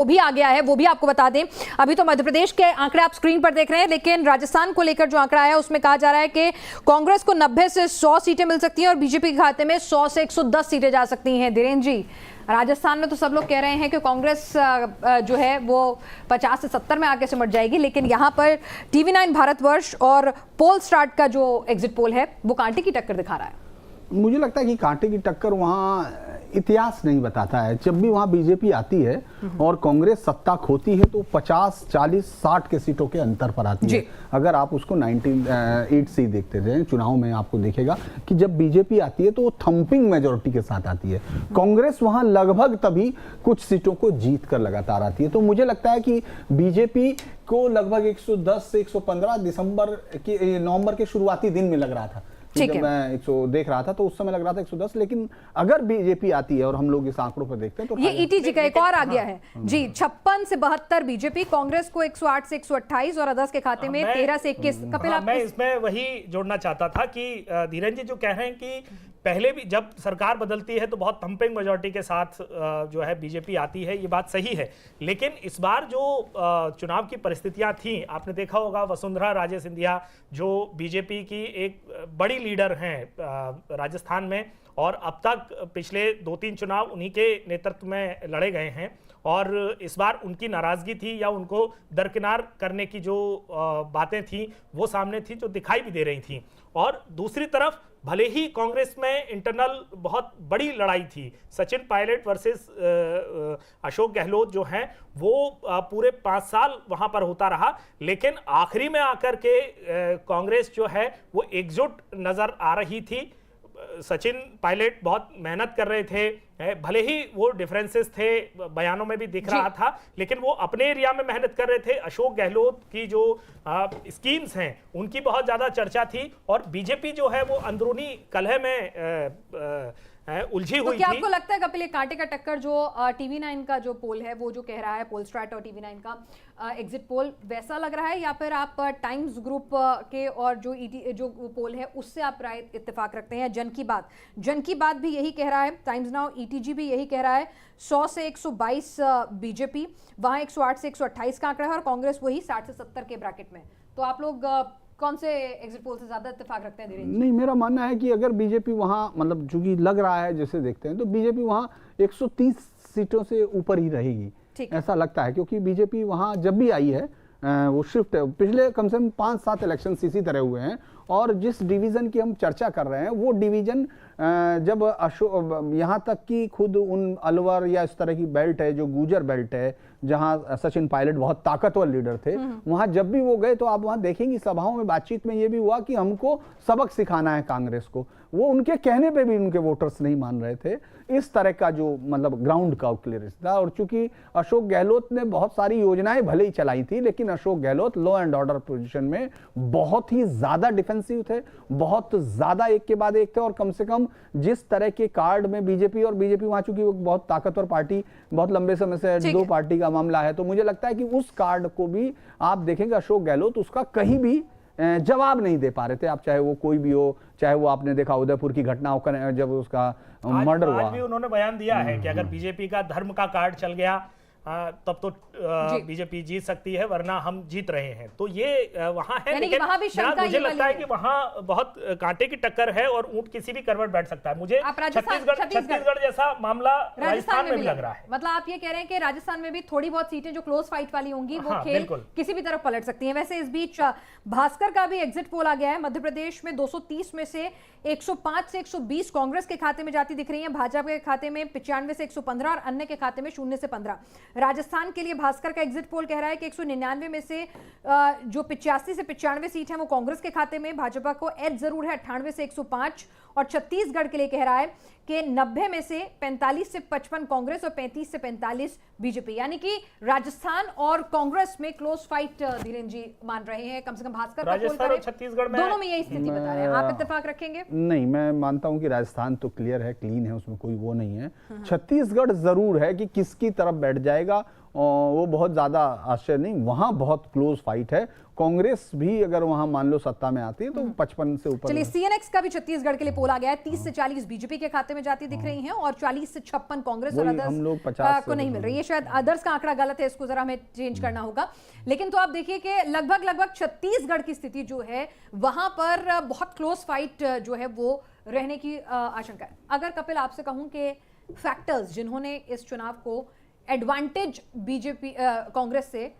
वो भी आ गया है, वो भी आपको बता दें। अभी तो मध्य प्रदेश के आंकड़े आप स्क्रीन पर देख रहे हैं, लेकिन राजस्थान को लेकर जो आंकड़ा आया उसमें कहा जा रहा है कि कांग्रेस को 90 से 100 सीटें मिल सकती हैं और बीजेपी के खाते में 100 से 110 सीटें जा सकती हैं। धीरेन्द्र जी, राजस्थान में तो सब लोग कह रहे हैं कि कांग्रेस जो है वो 50 से 70 में आके सिमट जाएगी, लेकिन यहाँ पर TV9 भारतवर्ष और पोल स्टार्ट का जो एग्जिट पोल है वो कांटे की टक्कर दिखा रहा है। मुझे लगता है कि कांटे की टक्कर वहाँ इतिहास नहीं बताता है। जब भी वहाँ बीजेपी आती है और कांग्रेस सत्ता खोती है तो 50, 40, 60 के सीटों के अंतर पर आती है। अगर आप उसको 1980 देखते थे चुनाव में, आपको देखेगा कि जब बीजेपी आती है तो वो थंपिंग मेजोरिटी के साथ आती है। कांग्रेस वहाँ लगभग तभी कुछ सीटों को जीत कर लगातार आती है। तो मुझे लगता है कि बीजेपी को लगभग 110 से 115 नवंबर के शुरुआती दिन में लग रहा था। जब मैं 100 देख रहा था तो उस समय लग रहा था 110, लेकिन अगर बीजेपी आती है और हम लोग इस आंकड़ों पर देखते हैं तो ये ईटीजी का एक और आ गया है जी, 56 से 72 बीजेपी, कांग्रेस को 108 से 128 और अदर्स के खाते में 13 से 21। कपिल, मैं इसमें वही जोड़ना चाहता था कि धीरेन्द्र जी जो कह रहे हैं कि पहले भी जब सरकार बदलती है तो बहुत थंपिंग मेजॉरिटी के साथ जो है बीजेपी आती है, ये बात सही है। लेकिन इस बार जो चुनाव की परिस्थितियां थी, आपने देखा होगा वसुंधरा राजे सिंधिया जो बीजेपी की एक बड़ी लीडर हैं राजस्थान में, और अब तक पिछले 2-3 चुनाव उन्हीं के नेतृत्व में लड़े गए हैं, और इस बार उनकी नाराजगी थी या उनको दरकिनार करने की जो बातें थी वो सामने थी, जो दिखाई भी दे रही थी। और दूसरी तरफ भले ही कांग्रेस में इंटरनल बहुत बड़ी लड़ाई थी, सचिन पायलट वर्सेस अशोक गहलोत जो हैं वो पूरे 5 साल वहां पर होता रहा, लेकिन आखिरी में आकर के कांग्रेस जो है वो एकजुट नजर आ रही थी। सचिन पायलट बहुत मेहनत कर रहे थे, भले ही वो डिफरेंसेस थे बयानों में भी दिख रहा था, लेकिन वो अपने एरिया में मेहनत कर रहे थे। अशोक गहलोत की जो स्कीम्स हैं उनकी बहुत ज्यादा चर्चा थी, और बीजेपी जो है वो अंदरूनी कलह में उलझी हुई थी। क्या आपको लगता है कपिल, कांटे का टक्कर जो TV9 का जो पोल है वो जो कह रहा है, पोल स्ट्रैट और TV9 का एग्जिट पोल, वैसा लग रहा है, या फिर आप टाइम्स ग्रुप के और जो पोल है उससे आप राय इत्तेफाक रखते हैं? जन की बात भी यही कह रहा है, टाइम्स नाउ, ETG भी यही कह रहा है, 100 से 122 बीजेपी, वहां 108 से 128 का आंकड़ा है, और कांग्रेस वही 60 से 70 के ब्रैकेट में। तो आप लोग कौन से एग्जिट पोल से ज्यादा इत्तेफाक रखते हैं? नहीं, मेरा मानना है कि अगर बीजेपी वहाँ, मतलब चूंकि लग रहा है जैसे देखते हैं, तो बीजेपी वहाँ 130 सीटों से ऊपर ही रहेगी, ऐसा लगता है। क्योंकि बीजेपी वहाँ जब भी आई है वो शिफ्ट पिछले कम से कम 5-7 इलेक्शन इसी तरह हुए हैं, और जिस डिवीज़न की हम चर्चा कर रहे हैं वो डिवीज़न जब यहाँ तक कि खुद उन अलवर या इस तरह की बेल्ट है जो गुजर बेल्ट है, जहाँ सचिन पायलट बहुत ताकतवर लीडर थे, वहाँ जब भी वो गए तो आप वहाँ देखेंगे सभाओं में, बातचीत में ये भी हुआ कि हमको सबक सिखाना है कांग्रेस को। वो उनके कहने पे भी उनके वोटर्स नहीं मान रहे थे। इस तरह का जो मतलब ग्राउंड का क्लियरेंस था। और चूंकि अशोक गहलोत ने बहुत सारी योजनाएं भले ही चलाई थी, लेकिन Ashok Gehlot law and order position में बहुत ही ज्यादा डिफेंसिव थे, बहुत ज्यादा एक के बाद एक थे, और कम से कम जिस तरह के कार्ड में बीजेपी वहां, चूंकि वो बहुत ताकतवर पार्टी, बहुत लंबे समय से 2 पार्टी का मामला है, तो मुझे लगता है कि उस कार्ड को भी आप देखेंगे अशोक गहलोत उसका कहीं भी जवाब नहीं दे पा रहे थे। आप चाहे वो कोई भी हो, चाहे वो आपने देखा उदयपुर की घटना होकर जब उसका मर्डर हुआ, आज भी उन्होंने बयान दिया है कि अगर बीजेपी का धर्म का कार्ड चल गया तब तो बीजेपी जीत सकती है, वरना हम जीत रहे हैं। तो ये वहां है, लेकिन मुझे लगता है कि वहां बहुत कांटे की टक्कर है और ऊंट किसी भी करवट बैठ सकता है। मुझे छत्तीसगढ़ जैसा मामला राजस्थान में भी लग रहा है। मतलब आप ये कह रहे हैं कि राजस्थान में भी थोड़ी बहुत सीटें जो क्लोज फाइट वाली होंगी वो खेल किसी भी तरफ पलट सकती है। वैसे इस बीच भास्कर का भी एग्जिट पोल आ गया है। मध्य प्रदेश में 230 में से 105 से 120 कांग्रेस के खाते में जाती दिख रही है, भाजपा के खाते में 95 से 115 और अन्य के खाते में 0 से 15। राजस्थान के लिए भास्कर का एग्जिट पोल कह रहा है कि 199 में से जो 85 से 95 सीट है वो कांग्रेस के खाते में, भाजपा को एज जरूर है 98 से 105, और छत्तीसगढ़ के लिए कह रहा है कि 90 में से 45 से 55 कांग्रेस और 35 से 45 बीजेपी। यानी कि राजस्थान और कांग्रेस में क्लोज फाइट धीरेन्द्र जी मान रहे हैं, कम से कम भास्कर का पोल और छत्तीसगढ़ में दोनों में यही स्थिति बता रहे हैं। आप इत्तेफाक रखेंगे? नहीं, मैं मानता हूं कि राजस्थान तो क्लियर है, क्लीन है, उसमें कोई वो नहीं है। छत्तीसगढ़ जरूर है कि किसकी तरफ बैठ जाएगा, वो बहुत ज़्यादा आश्चर्य नहीं, वहाँ बहुत क्लोज फाइट है। कांग्रेस भी अगर वहाँ मान लो सत्ता में आती है तो 55 से ऊपर। चलिए, सीएनएक्स का भी छत्तीसगढ़ के लिए पोल आ गया है। 30 से 40 बीजेपी के खाते में जाती दिख रही हैं और 40 से 56 कांग्रेस और अदर्स हम लोग 50 को नहीं मिल रही है। शायद अदर्स का आंकड़ा गलत है, इसको जरा हमें चेंज करना होगा। लेकिन तो आप देखिए कि लगभग छत्तीसगढ़ की स्थिति जो है वहां पर बहुत क्लोज फाइट जो है वो रहने की आशंका है। अगर कपिल आपसे कहूं कि फैक्टर्स जिन्होंने इस चुनाव को एडवांटेज बीजेपी कांग्रेस से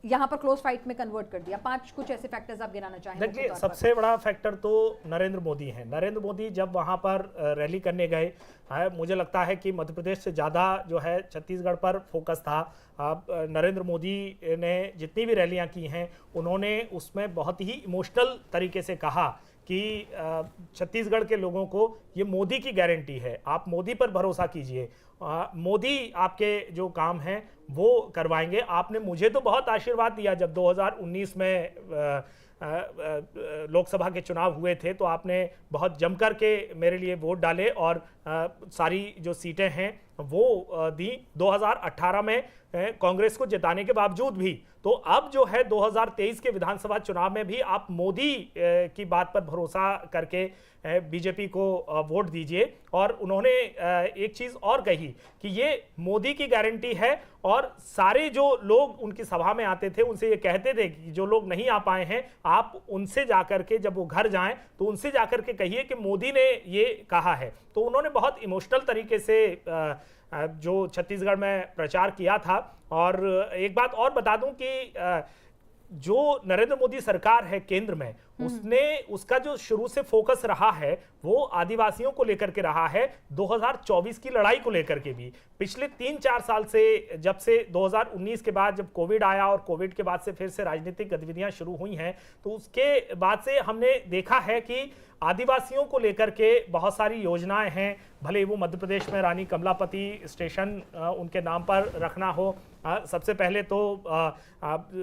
यहां पर क्लोज फाइट में कन्वर्ट कर दिया, 5 कुछ ऐसे फैक्टर्स आप गिनाना चाहेंगे? देखिए, सबसे बड़ा फैक्टर तो नरेंद्र मोदी है। नरेंद्र मोदी जब वहां पर रैली करने गए, मुझे लगता है कि मध्य प्रदेश से ज़्यादा जो है छत्तीसगढ़ पर फोकस था। नरेंद्र मोदी ने जितनी भी रैलियां की हैं उन्होंने उसमें बहुत ही इमोशनल तरीके से कहा कि छत्तीसगढ़ के लोगों को ये मोदी की गारंटी है, आप मोदी पर भरोसा कीजिए, मोदी आपके जो काम हैं वो करवाएंगे। आपने मुझे तो बहुत आशीर्वाद दिया जब 2019 में लोकसभा के चुनाव हुए थे, तो आपने बहुत जमकर के मेरे लिए वोट डाले और सारी जो सीटें हैं वो दी। 2018 में कांग्रेस को जिताने के बावजूद भी, तो अब जो है 2023 के विधानसभा चुनाव में भी आप मोदी की बात पर भरोसा करके बीजेपी को वोट दीजिए। और उन्होंने एक चीज़ और कही कि ये मोदी की गारंटी है, और सारे जो लोग उनकी सभा में आते थे उनसे ये कहते थे कि जो लोग नहीं आ पाए हैं आप उनसे जाकर के जब वो घर जाएं तो उनसे जाकर के कहिए कि मोदी ने ये कहा है। तो उन्होंने बहुत इमोशनल तरीके से जो छत्तीसगढ़ में प्रचार किया था। और एक बात और बता दूं कि जो नरेंद्र मोदी सरकार है केंद्र में, उसका जो शुरू से फोकस रहा है वो आदिवासियों को लेकर के रहा है, 2024 की लड़ाई को लेकर के भी। पिछले 3-4 साल से, जब से 2019 के बाद जब कोविड आया और कोविड के बाद से फिर से राजनीतिक गतिविधियां शुरू हुई हैं, तो उसके बाद से हमने देखा है कि आदिवासियों को लेकर के बहुत सारी योजनाएं हैं, भले वो मध्य प्रदेश में रानी कमलापति स्टेशन उनके नाम पर रखना हो। सबसे पहले तो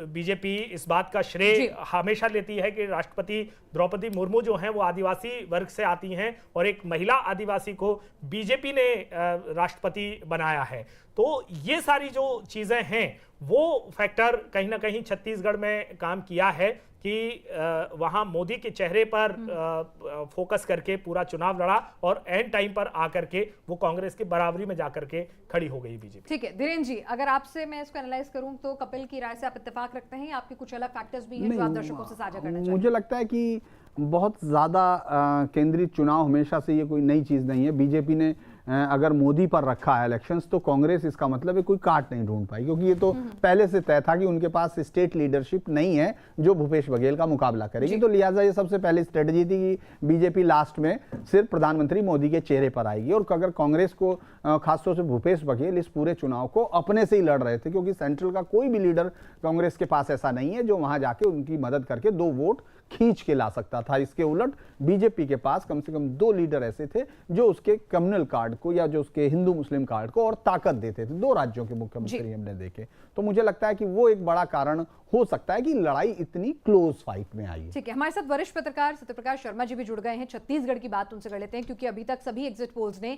बीजेपी इस बात का श्रेय हमेशा लेती है कि राष्ट्रपति द्रौपदी मुर्मू जो हैं वो आदिवासी वर्ग से आती हैं और एक महिला आदिवासी को बीजेपी ने राष्ट्रपति बनाया है। तो ये सारी जो चीज़ें हैं वो फैक्टर कहीं ना कहीं छत्तीसगढ़ में काम किया है कि वहाँ मोदी के चेहरे पर फोकस करके पूरा चुनाव लड़ा और एंड टाइम पर आकर के वो कांग्रेस की बराबरी में जाकर के खड़ी हो गई बीजेपी। ठीक है धीरेन्द्र जी, अगर आपसे मैं इसको एनालाइज करूं तो कपिल की राय से आप इत्तेफाक रखते हैं, आपके कुछ अलग फैक्टर्स भी हैं जो आप दर्शकों से साझा करना चाहेंगे? मुझे लगता है कि बहुत ज़्यादा केंद्रीय चुनाव हमेशा से ये कोई नई चीज़ नहीं है। बीजेपी ने अगर मोदी पर रखा है इलेक्शंस तो कांग्रेस इसका मतलब है कोई काट नहीं ढूंढ पाई, क्योंकि ये तो पहले से तय था कि उनके पास स्टेट लीडरशिप नहीं है जो भूपेश बघेल का मुकाबला करेगी। तो लिहाजा ये सबसे पहले स्ट्रेटजी थी कि बीजेपी लास्ट में सिर्फ प्रधानमंत्री मोदी के चेहरे पर आएगी। और अगर कांग्रेस को खासतौर से भूपेश बघेल इस पूरे चुनाव को अपने से ही लड़ रहे थे, क्योंकि सेंट्रल का कोई भी लीडर कांग्रेस के पास ऐसा नहीं है जो वहां जाके उनकी मदद करके 2 वोट खींच के ला सकता था। इसके उलट बीजेपी के पास कम से कम 2 लीडर ऐसे थे जो उसके कम्युनल कार्ड को या जो उसके हिंदू मुस्लिम कार्ड को और ताकत देते थे। 2 राज्यों के मुख्यमंत्री हमने देखे, तो मुझे लगता है कि वो एक बड़ा कारण हो सकता है कि लड़ाई इतनी क्लोज फाइट में आई है। ठीक है, हमारे साथ वरिष्ठ पत्रकार सत्यप्रकाश शर्मा जी भी जुड़ गए हैं। छत्तीसगढ़ की बात उनसे कर लेते हैं, क्योंकि अभी तक सभी एग्जिट पोल्स ने